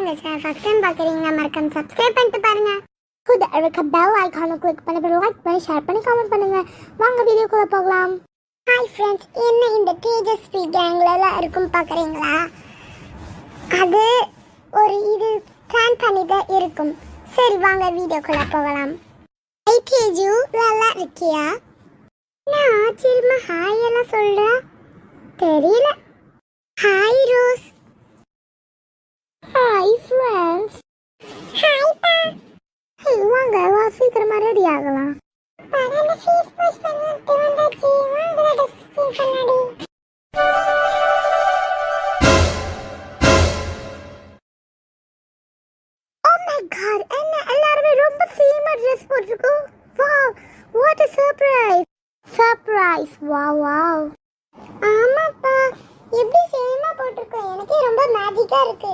இந்த channel first time பார்க்குறீங்கன்னா மறக்காம சப்ஸ்கிரைப் பண்ணிட்டு பாருங்க. கூட இருக்க பெல் ஐகானை கிளிக் பண்ணி லைக் பண்ணி ஷேர் பண்ணி கமெண்ட் பண்ணுங்க. வாங்க வீடியோக்குள்ள போகலாம். ஹாய் ஃப்ரெண்ட்ஸ், என்ன இந்த தேஜஸ்வி கேங்ல எல்லாம் இருக்கும் பார்க்குறீங்களா? அது ஒரு இது பிளான் பண்ணி தான் இருக்கும். சரி வாங்க வீடியோக்குள்ள போகலாம். ஐ தேஜு, நல்லா இருக்கியா? நான் ஆச்சரியமா ஹாய் எல்லாம் சொல்றேன், தெரியல. Hi rose. Hi friends. Hi பா. ஹே வாங்க, வா சீக்கிரமா ரெடி ஆகலாம். பரவாயில்ல, ஃபேஸ் வாஷ் பண்ணிட்டு வந்தாச்சு. வாங்க ரெடி பண்ணாடி. ஓ மை காட், என்ன எல்லாரும் ரொம்ப சேமா Dress போட்டுருக்கு. Wow, what a surprise. Surprise. Wow wow. ஆமாப்பா, எப்படி சேமா போட்டுருக்கு. எனக்கே ரொம்ப மேஜிக்கா இருக்கு.